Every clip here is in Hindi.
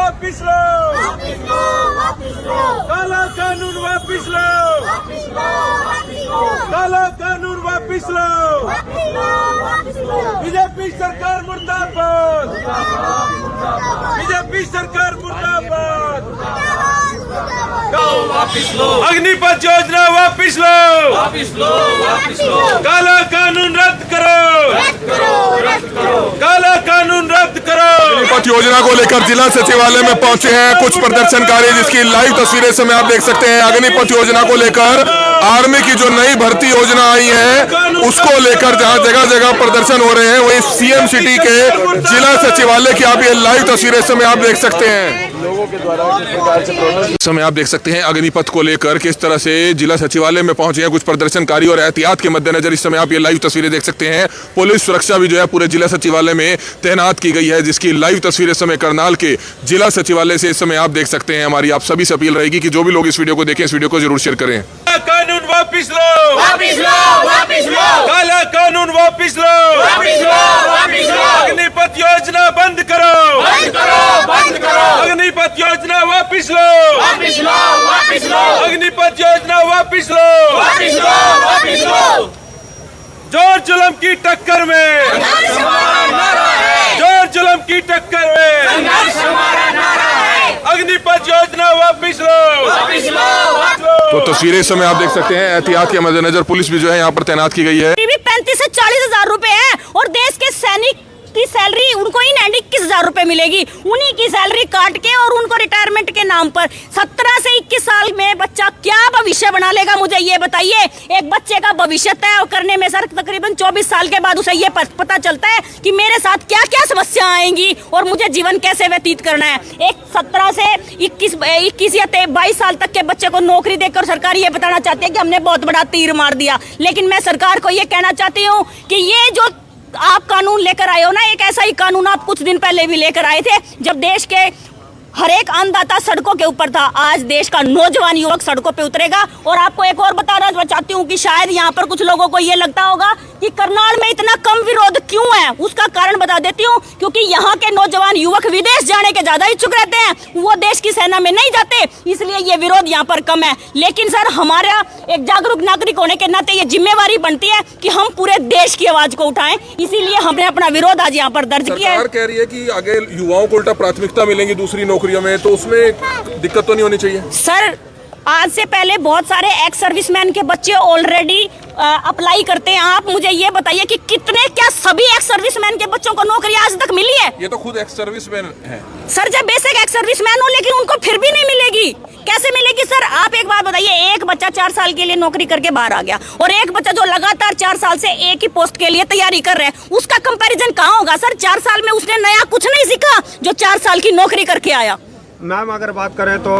वापिस लो, काला कानून वापिस लो, काला कानून वापिस लो, बीजेपी सरकार मुर्दाबाद, बीजेपी सरकार मुर्दाबाद, वापिस लो, अग्निपथ योजना वापिस लो, वापिस लो, वापिस लो, काला कानून रद्द करो, काला कानून रद्द करो। अग्निपथ योजना को लेकर जिला सचिवालय में पहुंचे हैं कुछ प्रदर्शनकारी, जिसकी लाइव तस्वीरें इस समय आप देख सकते हैं। अग्निपथ योजना को लेकर आर्मी की जो नई भर्ती योजना आई है उसको लेकर जहां जगह जगह प्रदर्शन हो रहे हैं, वही सीएम सिटी के जिला सचिवालय की आप ये लाइव तस्वीरें इस समय आप देख सकते हैं। लोगों के द्वारा इस समय आप देख सकते हैं अग्निपथ को लेकर किस तरह से जिला सचिवालय में पहुंचे हैं कुछ प्रदर्शनकारी, और एहतियात के मद्देनजर इस समय आप ये लाइव तस्वीरें देख सकते हैं। पुलिस सुरक्षा भी जो है पूरे जिला सचिवालय में तैनात की गई है, जिसकी लाइव तस्वीरें इस समय करनाल के जिला सचिवालय से इस समय आप देख सकते हैं। हमारी आप सभी से अपील रहेगी कि जो भी लोग इस वीडियो को देखें, इस वीडियो को जरूर शेयर करें। कानून वापिस लो, वापिस लो, वापिस लो, काला कानून वापिस लो, वापिस लो, वापिस लो, अग्निपथ योजना बंद करो, बंद करो, बंद करो, अग्निपथ योजना वापिस लो, वापिस लो, वापिस लो, अग्निपथ योजना वापिस लो, वापिस लो, वापिस लो। जोर जुल्म की टक्कर में, संघर्ष हमारा नारा है, जोर जुल्म की टक्कर में, संघर्ष हमारा नारा है, अग्निपथ योजना वापिस लो, वापिस लो, वापिस लो। तो तस्वीरें इस समय आप देख सकते हैं। एहतियात के मद्देनजर पुलिस भी जो है यहाँ पर तैनात की गई है। 35 से 40 हजार रुपए है और देश के सैनिक की सैलरी उनको ही 21,000 रुपए मिलेगी। उन्हीं की सैलरी काट के और उनको रिटायरमेंट के नाम पर 17 से 21 साल में बच्चा क्या भविष्य बना लेगा, मुझे ये बताइए। एक बच्चे का भविष्य तय करने में सर तकरीबन 24 साल के बाद उसे ये पता चलता है कि मेरे साथ क्या क्या समस्या आएंगी और मुझे जीवन कैसे व्यतीत करना है। एक 17 से 21 या 22 साल तक के बच्चे को नौकरी देकर सरकार ये बताना चाहती है कि हमने बहुत बड़ा तीर मार दिया। लेकिन मैं सरकार को ये कहना चाहती हूँ कि ये जो आप कानून लेकर आए हो ना, एक ऐसा ही कानून आप कुछ दिन पहले भी लेकर आए थे जब देश के हर एक अन्नदाता सड़कों के ऊपर था। आज देश का नौजवान युवक सड़कों पे उतरेगा। और आपको एक और बताना चाहती हूँ कि शायद यहाँ पर कुछ लोगों को ये लगता होगा कि करनाल में इतना कम विरोध क्यों है। उसका कारण बता देती हूँ, क्योंकि यहाँ के नौजवान युवक विदेश जाने के ज्यादा इच्छुक रहते हैं, वो देश की सेना में नहीं जाते, इसलिए ये विरोध यहाँ पर कम है। लेकिन सर हमारा एक जागरूक नागरिक होने के नाते ये जिम्मेवारी बनती है कि हम पूरे देश की आवाज को उठाएं, इसीलिए हमने अपना विरोध आज यहाँ पर दर्ज किया है। सरकार कह रही है कि आगे युवाओं को उल्टा प्राथमिकता मिलेंगी दूसरी नौकरियों में, तो उसमें दिक्कत तो नहीं होनी चाहिए? सर आज से पहले बहुत सारे एक्स सर्विसमैन के बच्चे ऑलरेडी अप्लाई करते हैं। आप मुझे ये बताइए कि कितने, क्या सभी एक्स सर्विसमैन के बच्चों को नौकरी आज तक मिली है? ये तो खुद एक्स सर्विसमैन है सर, जब बेसिक एक्स सर्विसमैन हो लेकिन उनको फिर भी नहीं मिलेगी, कैसे मिलेगी सर? आप एक बात बताइए, एक बच्चा 4 साल के लिए नौकरी करके बाहर आ गया और एक बच्चा जो लगातार 4 साल से एक ही पोस्ट के लिए तैयारी कर रहे हैं, उसका कंपैरिजन कहाँ होगा सर? 4 साल में उसने नया कुछ नहीं सीखा जो 4 साल की नौकरी करके आया। मैम अगर बात करें तो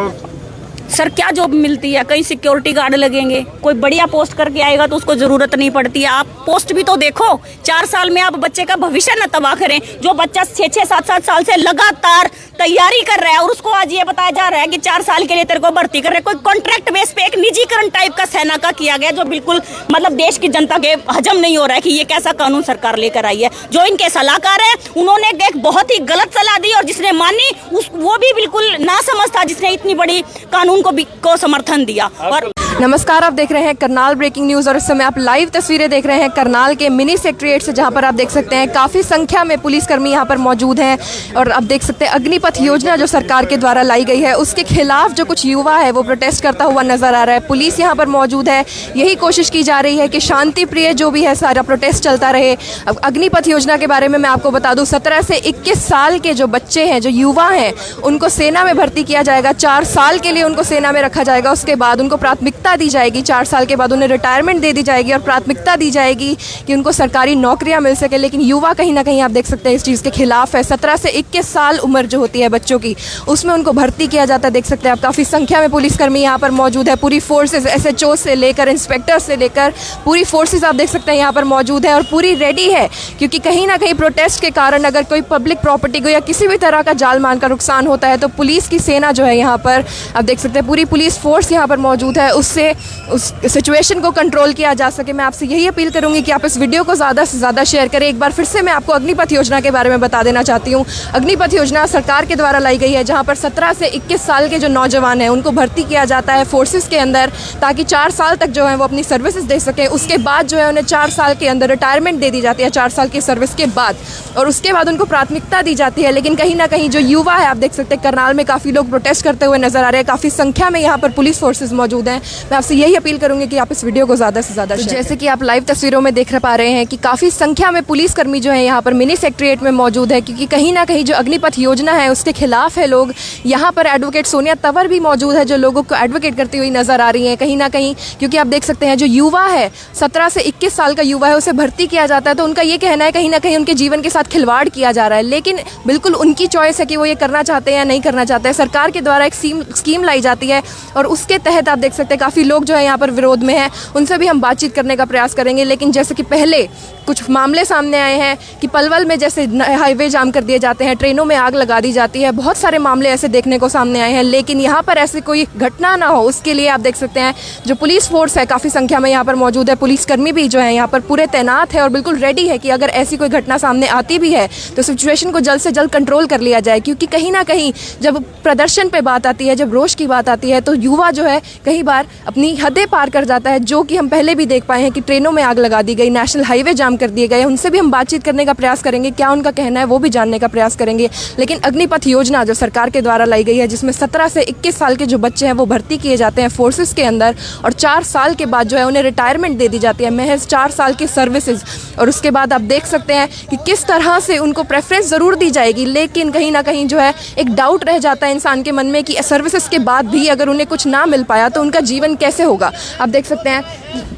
सर क्या जॉब मिलती है? कहीं सिक्योरिटी गार्ड लगेंगे, कोई बढ़िया पोस्ट करके आएगा तो उसको जरूरत नहीं पड़ती है। आप पोस्ट भी तो देखो, 4 साल में आप बच्चे का भविष्य न तबाह करें। जो बच्चा 6-6, 7-7 साल से लगातार तैयारी कर रहा है और उसको आज ये बताया जा रहा है कि 4 साल के लिए तेरे को भर्ती कर रहे हैं, कोई कॉन्ट्रैक्ट बेस पे एक निजीकरण टाइप का सेना का किया गया, जो बिल्कुल मतलब देश की जनता के हजम नहीं हो रहा है कि ये कैसा कानून सरकार लेकर आई है। जो इनके सलाहकार है उन्होंने एक बहुत ही गलत सलाह दी और जिसने मानी वो भी बिल्कुल ना समझ था जिसने इतनी बड़ी कानून को समर्थन दिया। और नमस्कार, आप देख रहे हैं करनाल ब्रेकिंग न्यूज़ और इस समय आप लाइव तस्वीरें देख रहे हैं करनाल के मिनी सेक्रेटरीट से, जहां पर आप देख सकते हैं काफ़ी संख्या में पुलिसकर्मी यहां पर मौजूद हैं। और आप देख सकते हैं अग्निपथ योजना जो सरकार के द्वारा लाई गई है उसके खिलाफ जो कुछ युवा है वो प्रोटेस्ट करता हुआ नजर आ रहा है। पुलिस यहां पर मौजूद है, यही कोशिश की जा रही है कि शांति प्रिय जो भी है सारा प्रोटेस्ट चलता रहे। अब अग्निपथ योजना के बारे में मैं आपको बता दूँ, 17 से 21 साल के जो बच्चे हैं, जो युवा हैं, उनको सेना में भर्ती किया जाएगा। 4 साल के लिए उनको सेना में रखा जाएगा, उसके बाद उनको प्राथमिकता दी जाएगी। 4 साल के बाद उन्हें रिटायरमेंट दे दी जाएगी और प्राथमिकता दी जाएगी कि उनको सरकारी नौकरियां मिल सके। लेकिन युवा कहीं ना कहीं आप देख सकते हैं इस चीज़ के खिलाफ है। 17 से 21 साल उम्र जो होती है बच्चों की, उसमें उनको भर्ती किया जाता है। देख सकते हैं आप काफ़ी संख्या में पुलिसकर्मी यहाँ पर मौजूद है। पूरी फोर्सेज, SHO से लेकर इंस्पेक्टर से लेकर पूरी फोर्सेज आप देख सकते हैं यहाँ पर मौजूद है और पूरी रेडी है, क्योंकि कहीं ना कहीं प्रोटेस्ट के कारण अगर कोई पब्लिक प्रॉपर्टी को या किसी भी तरह का जान माल का नुकसान होता है तो पुलिस की सेना जो है यहाँ पर आप देख सकते हैं पूरी पुलिस फोर्स यहाँ पर मौजूद है। उस जिससे उस सिचुएशन को कंट्रोल किया जा सके। मैं आपसे यही अपील करूंगी कि आप इस वीडियो को ज़्यादा से ज़्यादा शेयर करें। एक बार फिर से मैं आपको अग्निपथ योजना के बारे में बता देना चाहती हूँ। अग्निपथ योजना सरकार के द्वारा लाई गई है, जहाँ पर 17 से 21 साल के जो नौजवान हैं उनको भर्ती किया जाता है फोर्सेस के अंदर, ताकि 4 साल तक जो है वो अपनी सर्विसेज दे सकें। उसके बाद जो है उन्हें 4 साल के अंदर रिटायरमेंट दे दी जाती है, 4 साल की सर्विस के बाद, और उसके बाद उनको प्राथमिकता दी जाती है। लेकिन कहीं ना कहीं जो युवा है, आप देख सकते हैं करनाल में काफ़ी लोग प्रोटेस्ट करते हुए नजर आ रहे हैं, काफ़ी संख्या में यहाँ पर पुलिस फोर्सेज मौजूद हैं। मैं आपसे यही अपील करूंगी कि आप इस वीडियो को ज़्यादा से ज़्यादा जैसे कि आप लाइव तस्वीरों में देख पा रहे हैं कि काफ़ी संख्या में पुलिसकर्मी जो है यहाँ पर मिनी सेक्रेटेरिएट में मौजूद है, क्योंकि कहीं ना कहीं जो अग्निपथ योजना है उसके खिलाफ है लोग। यहाँ पर एडवोकेट सोनिया तंवर भी मौजूद है, जो लोगों को एडवोकेट करती हुई नजर आ रही हैं कहीं ना कहीं, क्योंकि आप देख सकते हैं जो युवा है 17 से 21 साल का युवा है, उसे भर्ती किया जाता है, तो उनका ये कहना है कहीं ना कहीं उनके जीवन के साथ खिलवाड़ किया जा रहा है। लेकिन बिल्कुल उनकी चॉइस है कि वो ये करना चाहते हैं या नहीं करना चाहते हैं। सरकार के द्वारा एक स्कीम लाई जाती है और उसके तहत आप देख सकते हैं काफ़ी लोग जो है यहाँ पर विरोध में हैं, उनसे भी हम बातचीत करने का प्रयास करेंगे। लेकिन जैसे कि पहले कुछ मामले सामने आए हैं कि पलवल में जैसे हाईवे जाम कर दिए जाते हैं, ट्रेनों में आग लगा दी जाती है, बहुत सारे मामले ऐसे देखने को सामने आए हैं। लेकिन यहाँ पर ऐसे कोई घटना ना हो, उसके लिए आप देख सकते हैं जो पुलिस फोर्स है काफ़ी संख्या में यहाँ पर मौजूद है, पुलिसकर्मी भी जो है यहाँ पर पूरे तैनात है और बिल्कुल रेडी है कि अगर ऐसी कोई घटना सामने आती भी है तो सिचुएशन को जल्द से जल्द कंट्रोल कर लिया जाए। क्योंकि कहीं ना कहीं जब प्रदर्शन पे बात आती है, जब रोष की बात आती है, तो युवा जो है कई बार अपनी हदें पार कर जाता है, जो कि हम पहले भी देख पाए हैं कि ट्रेनों में आग लगा दी गई, नेशनल हाईवे जाम कर दिए गए। उनसे भी हम बातचीत करने का प्रयास करेंगे, क्या उनका कहना है वो भी जानने का प्रयास करेंगे। लेकिन अग्निपथ योजना जो सरकार के द्वारा लाई गई है, जिसमें 17 से 21 साल के जो बच्चे हैं वो भर्ती किए जाते हैं फोर्सेस के अंदर, और 4 साल के बाद जो है उन्हें रिटायरमेंट दे दी जाती है, महज 4 साल की सर्विसेज। और उसके बाद आप देख सकते हैं कि किस तरह से उनको प्रेफरेंस ज़रूर दी जाएगी, लेकिन कहीं ना कहीं जो है एक डाउट रह जाता है इंसान के मन में कि सर्विसेज के बाद भी अगर उन्हें कुछ ना मिल पाया तो उनका जीवन कैसे होगा। आप देख सकते हैं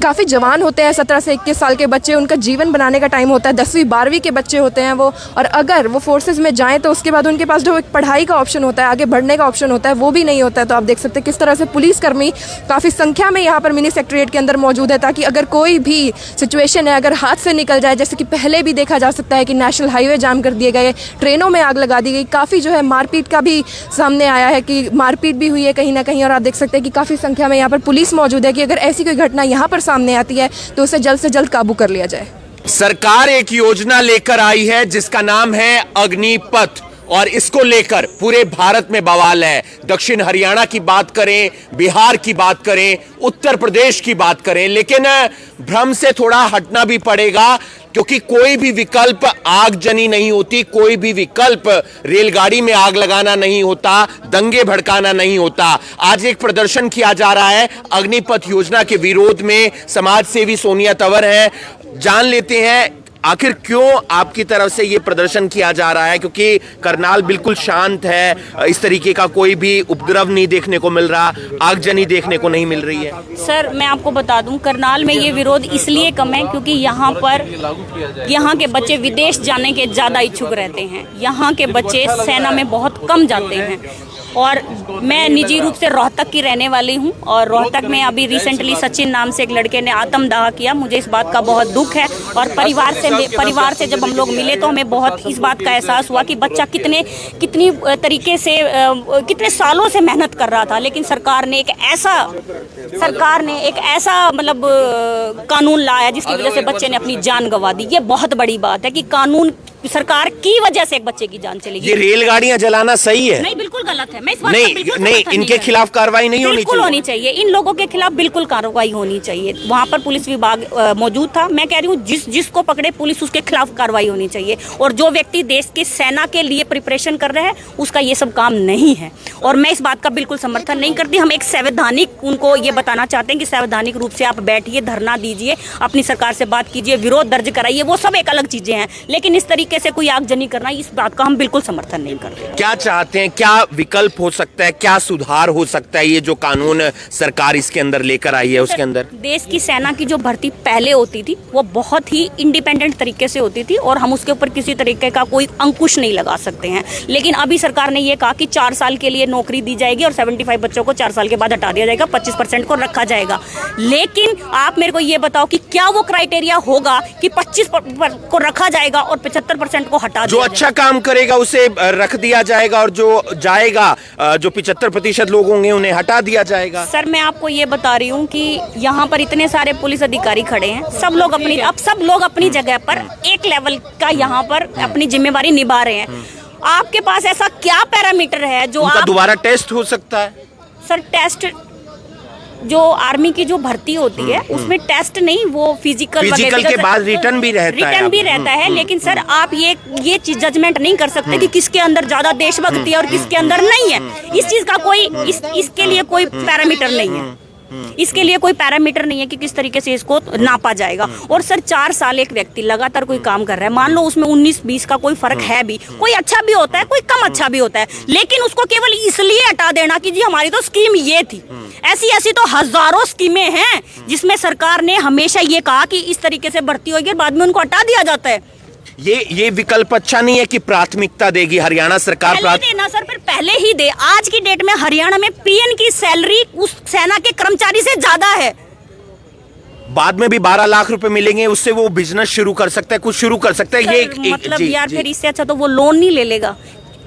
काफ़ी जवान होते हैं 17 से 21 साल के बच्चे, उनका जीवन बनाने का टाइम होता है, 10वीं 12वीं के बच्चे होते हैं वो, और अगर वो फोर्सेज में जाएँ तो उसके बाद उनके पास जो एक पढ़ाई का ऑप्शन होता है, आगे बढ़ने का ऑप्शन होता है, वो भी नहीं होता है। तो आप देख सकते हैं किस तरह से पुलिसकर्मी काफ़ी संख्या में यहाँ पर मिनी सेक्रेटेरिएट के अंदर मौजूद है, ताकि अगर कोई भी सिचुएशन है, अगर हाथ से निकल जाए, जैसे कि पहले भी देखा जा सकता है कि नेशनल हाईवे जाम कर दिए गए, ट्रेनों में आग लगा दी गई, काफ़ी जो है मारपीट का भी सामने आया है कि मारपीट भी हुई है कहीं ना कहीं। और आप देख सकते हैं कि काफ़ी संख्या में यहाँ पर पुलिस मौजूद है कि अगर ऐसी कोई घटना यहाँ पर सामने आती है तो उसे जल्द से जल्द काबू कर लिया जाए। सरकार एक योजना लेकर आई है जिसका नाम है अग्निपथ, और इसको लेकर पूरे भारत में बवाल है। दक्षिण हरियाणा की बात करें, बिहार की बात करें, उत्तर प्रदेश की बात करें, लेकिन भ्रम से थोड़ा हटना भी पड़ेगा, क्योंकि कोई भी विकल्प आगजनी नहीं होती, कोई भी विकल्प रेलगाड़ी में आग लगाना नहीं होता, दंगे भड़काना नहीं होता। आज एक प्रदर्शन किया जा रहा है अग्निपथ योजना के विरोध में, समाज सेवी सोनिया तंवर है, जान लेते हैं आखिर क्यों आपकी तरफ से यह प्रदर्शन किया जा रहा है। क्योंकि करनाल बिल्कुल शांत है, इस तरीके का कोई भी उपद्रव नहीं देखने को मिल रहा, आगजनी देखने को नहीं मिल रही है। सर मैं आपको बता दूं, करनाल में ये विरोध इसलिए कम है क्योंकि यहाँ पर यहाँ के बच्चे विदेश जाने के ज़्यादा इच्छुक रहते हैं। यहाँ के बच्चे सेना में बहुत कम जाते हैं, और मैं निजी रूप से रोहतक की रहने वाली हूँ, और रोहतक में अभी रिसेंटली सचिन नाम से एक लड़के ने आत्मदाह किया। मुझे इस बात का बहुत दुख है, और परिवार से जब हम लोग मिले तो हमें बहुत इस बात का एहसास हुआ कि बच्चा कितनी तरीके से कितने सालों से मेहनत कर रहा था, लेकिन सरकार ने एक ऐसा मतलब कानून लाया जिसकी वजह से बच्चे ने अपनी जान गंवा दी। ये बहुत बड़ी बात है कि कानून सरकार की वजह से एक बच्चे की जान चलेगी। ये रेलगाड़ियां जलाना सही है? नहीं, बिल्कुल गलत है। मैं इस बात का बिल्कुल नहीं, इनके खिलाफ कार्रवाई नहीं होनी चाहिए। इन लोगों के खिलाफ बिल्कुल कार्रवाई होनी चाहिए। वहाँ पर पुलिस विभाग मौजूद था। मैं कह रही हूँ जिसको पकड़े पुलिस, उसके खिलाफ कार्रवाई होनी चाहिए। और जो व्यक्ति देश की सेना के लिए प्रिपरेशन कर रहे हैं, उसका ये सब काम नहीं है, और मैं इस बात का बिल्कुल समर्थन नहीं करती। हम एक संवैधानिक उनको ये बताना चाहते हैं कि संवैधानिक रूप से आप बैठिए, धरना दीजिए, अपनी सरकार से बात कीजिए, विरोध दर्ज कराइए, वो सब एक अलग चीजें हैं। लेकिन इस तरीके से कोई आगजनी करना, इस बात का हम बिल्कुल समर्थन नहीं करते। क्या चाहते हैं, क्या विकल्प हो सकता है, क्या सुधार हो सकता है ये जो कानून सरकार इसके अंदर लेकर आई है उसके अंदर? देश की सेना की जो भर्ती पहले होती थी वो बहुत ही इंडिपेंडेंट तरीके से होती थी, और हम उसके ऊपर किसी तरीके का कोई अंकुश नहीं लगा सकते हैं। लेकिन अभी सरकार ने ये कहा कि 4 साल के लिए नौकरी दी जाएगी और 75 बच्चों को 4 साल के बाद हटा दिया जाएगा, 25% को रखा जाएगा। लेकिन आप मेरे को ये बताओ कि क्या वो क्राइटेरिया होगा कि 25 को रखा जाएगा और 75 75% को हटा जो दिया अच्छा काम करेगा उसे रख दिया जाएगा और जो जाएगा, जो 75% लोग होंगे उन्हें हटा दिया जाएगा। सर मैं आपको ये बता रही हूँ कि यहाँ पर इतने सारे पुलिस अधिकारी खड़े हैं, सब लोग अपनी जगह पर एक लेवल का यहाँ पर अपनी जिम्मेवारी निभा रहे हैं। आपके पास ऐसा क्या पैरामीटर है जो उनका आप दोबारा टेस्ट हो सकता है? सर टेस्ट जो आर्मी की जो भर्ती होती है उसमें टेस्ट नहीं, वो फिजिकल के बाद रिटर्न भी रहता है। लेकिन सर आप ये चीज जजमेंट नहीं कर सकते कि किसके अंदर ज्यादा देशभक्ति है और किसके अंदर नहीं है। इस चीज का इसके लिए कोई पैरामीटर नहीं है। इसके लिए कोई पैरामीटर नहीं है कि किस तरीके से इसको नापा जाएगा। और सर 4 साल एक व्यक्ति लगातार कोई काम कर रहा है, मान लो उसमें 19-20 का कोई फर्क है भी, कोई अच्छा भी होता है कोई कम अच्छा भी होता है, लेकिन उसको केवल इसलिए हटा देना कि जी हमारी तो स्कीम ये थी। ऐसी तो हजारों स्कीमें हैं जिसमें सरकार ने हमेशा ये कहा कि इस तरीके से भर्ती होगी, बाद में उनको हटा दिया जाता है। ये विकल्प अच्छा नहीं है कि प्राथमिकता देगी हरियाणा सरकार? देना सर, फिर पहले ही दे। आज की डेट में हरियाणा में पीएन की सैलरी उस सेना के कर्मचारी से ज्यादा है। बाद में भी 12 लाख रुपए मिलेंगे, उससे वो बिजनेस शुरू कर सकता है, कुछ शुरू कर सकता है। ये मतलब यार फिर इससे अच्छा तो वो लोन नहीं ले लेगा।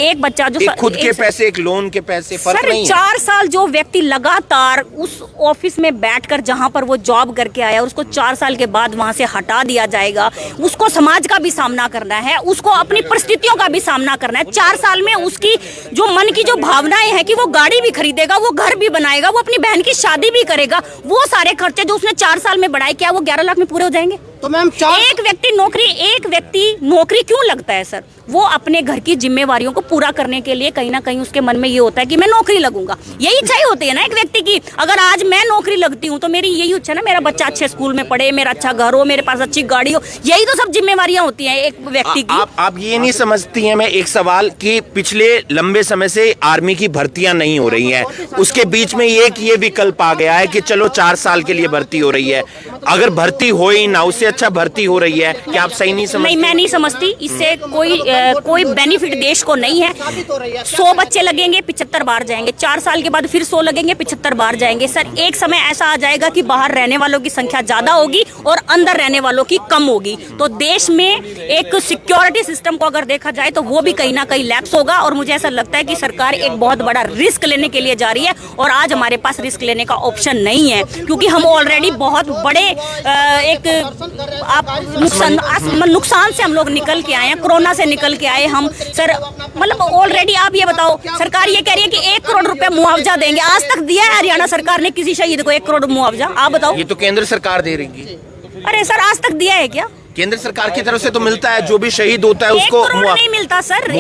एक बच्चा जो एक खुद के पैसे, एक लोन के पैसे, फर्क नहीं है। 4 साल जो व्यक्ति लगातार उस ऑफिस में बैठकर जहां पर वो जॉब करके आया, उसको 4 साल के बाद वहां से हटा दिया जाएगा। उसको समाज का भी सामना करना है, उसको अपनी परिस्थितियों का भी सामना करना है। 4 साल में उसकी जो मन की जो भावनाएं हैं कि वो गाड़ी भी खरीदेगा, वो घर भी बनाएगा, वो अपनी बहन की शादी भी करेगा, वो सारे खर्चे जो उसने 4 साल में बढ़ाए, क्या वो 11 लाख में पूरे हो जाएंगे? तो मैम एक व्यक्ति नौकरी क्यों लगता है सर? वो अपने घर की जिम्मेवारियों को पूरा करने के लिए कहीं ना कहीं उसके मन में ये होता है कि मैं नौकरी लगूंगा। यही इच्छा ही होती है ना एक व्यक्ति की। अगर आज मैं नौकरी लगती हूँ तो मेरी यही इच्छा ना, मेरा बच्चा अच्छे स्कूल में पढ़े, मेरा अच्छा घर हो, मेरे पास अच्छी गाड़ी हो। यही तो सब जिम्मेवारियां होती हैं एक व्यक्ति की। आप ये नहीं समझती हैं? मैं एक सवाल कि पिछले लंबे समय से आर्मी की भर्तियां नहीं हो रही हैं, उसके बीच में एक ये विकल्प आ गया है कि चलो 4 साल के लिए भर्ती हो रही है। अगर भर्ती हो ही ना, उससे अच्छा भर्ती हो रही है, क्या आप सही नहीं समझती? नहीं, मैं नहीं समझती। इससे कोई बेनिफिट देश को नहीं है। 100 बच्चे लगेंगे 75 बार जाएंगे, 4 साल के बाद फिर 100 लगेंगे 75 बार जाएंगे। सर एक समय ऐसा आ जाएगा कि बाहर रहने वालों की संख्या ज्यादा होगी और अंदर रहने वालों की कम होगी। तो देश में एक सिक्योरिटी सिस्टम को अगर देखा जाए तो वो भी कहीं ना कहीं लैप्स होगा। और मुझे ऐसा लगता है कि सरकार एक बहुत बड़ा रिस्क लेने के लिए जा रही है और आज हमारे पास रिस्क लेने का ऑप्शन नहीं है, क्योंकि हम ऑलरेडी बहुत बड़े एक नुकसान से हम लोग निकल के आए हैं, कोरोना से निकल के आए हम। सर मतलब ऑलरेडी आप ये बताओ, सरकार ये कह रही है कि 1 करोड़ रुपए मुआवजा देंगे। आज तक दिया है हरियाणा सरकार ने किसी शहीद को 1 करोड़ मुआवजा? आप बताओ। ये तो केंद्र सरकार दे रही। अरे सर आज तक दिया है क्या? केंद्र सरकार की तरफ से तो मिलता है, जो भी शहीद होता है उसको नहीं मिलता सर।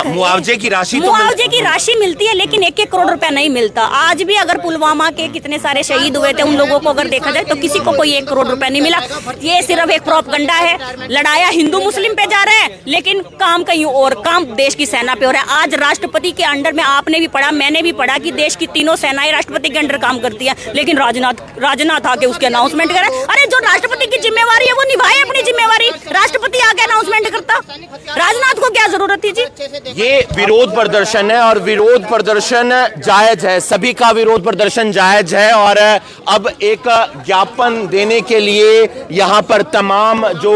मुआवजे की राशि मुआवजे की राशि मिलती है, लेकिन 1-1 करोड़ रुपया नहीं मिलता। आज भी अगर पुलवामा के कितने सारे शहीद हुए थे, उन लोगों को अगर देखा जाए तो किसी को कोई 1 करोड़ रुपया नहीं मिला। ये सिर्फ एक प्रोपगंडा है। लड़ाया हिंदू मुस्लिम पे जा रहे हैं, लेकिन काम कहीं और, काम देश की सेना पे हो रहा है। आज राष्ट्रपति के अंडर में आपने भी पढ़ा, मैंने भी पढ़ा कि देश की तीनों सेनाएं राष्ट्रपति के अंडर काम करती है, लेकिन राजनाथ आके उसके अनाउंसमेंट करे। अरे जो राष्ट्रपति की जिम्मेवारी है वो निभाए अपनी जिम्मेवारी। राष्ट्रपति आके अनाउंसमेंट करता, राजनाथ को क्या जरूरत थी जी? ये विरोध प्रदर्शन है और विरोध प्रदर्शन जायज है, सभी का विरोध प्रदर्शन जायज है। और अब एक ज्ञापन देने के लिए यहाँ पर तमाम जो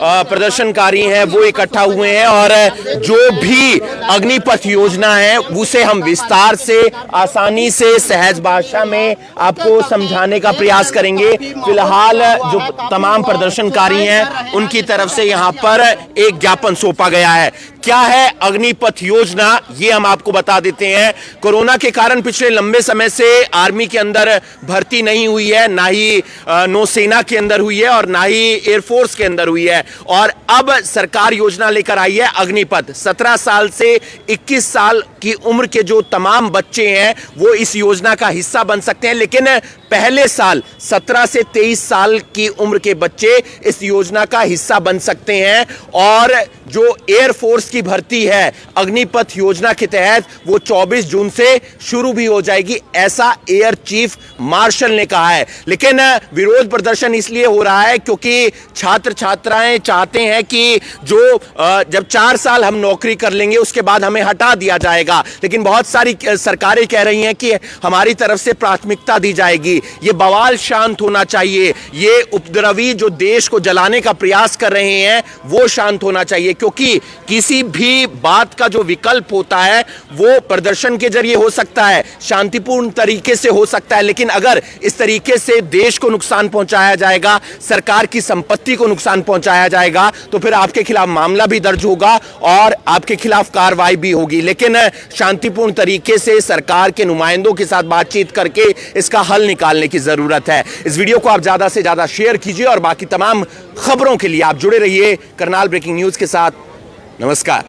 प्रदर्शनकारी हैं वो इकट्ठा हुए हैं और जो भी अग्निपथ योजना है उसे हम विस्तार से, आसानी से, सहज भाषा में आपको समझाने का प्रयास करेंगे। फिलहाल जो तमाम प्रदर्शनकारी हैं उनकी तरफ से यहां पर एक ज्ञापन सौंपा गया है। क्या है अग्निपथ योजना, ये हम आपको बता देते हैं। कोरोना के कारण पिछले लंबे समय से आर्मी के अंदर भर्ती नहीं हुई है, ना ही नौसेना के अंदर हुई है और ना ही एयरफोर्स के अंदर हुई है। और अब सरकार योजना लेकर आई है अग्निपथ। 17 साल से 21 साल की उम्र के जो तमाम बच्चे हैं वो इस योजना का हिस्सा बन सकते हैं, लेकिन पहले साल 17 से 23 साल की उम्र के बच्चे इस योजना का हिस्सा बन सकते हैं। और जो एयरफोर्स की भर्ती है अग्निपथ योजना के तहत वो 24 जून से शुरू भी हो जाएगी, ऐसा एयर चीफ मार्शल ने कहा है। लेकिन विरोध प्रदर्शन इसलिए हो रहा है क्योंकि छात्र छात्राएं चाहते हैं कि जो जब 4 साल हम नौकरी कर लेंगे उसके बाद हमें हटा दिया जाएगा, लेकिन बहुत सारी सरकारें कह रही हैं कि हमारी तरफ से प्राथमिकता दी जाएगी। ये बवाल शांत होना चाहिए, ये उपद्रवी जो देश को जलाने का प्रयास कर रहे हैं वो शांत होना चाहिए, क्योंकि किसी भी बात का जो विकल्प होता है वो प्रदर्शन के जरिए हो सकता है, शांतिपूर्ण तरीके से हो सकता है, लेकिन अगर इस तरीके से देश को नुकसान पहुंचाया जाएगा, सरकार की संपत्ति को नुकसान पहुंचाया जाएगा, तो फिर आपके खिलाफ मामला भी दर्ज होगा और आपके खिलाफ कार्रवाई भी होगी। लेकिन शांतिपूर्ण तरीके से सरकार के नुमाइंदों के साथ बातचीत करके इसका हल निकालने की जरूरत है। इस वीडियो को आप ज्यादा से ज्यादा शेयर कीजिए और बाकी तमाम खबरों के लिए आप जुड़े रहिए करनाल ब्रेकिंग न्यूज के साथ। नमस्कार।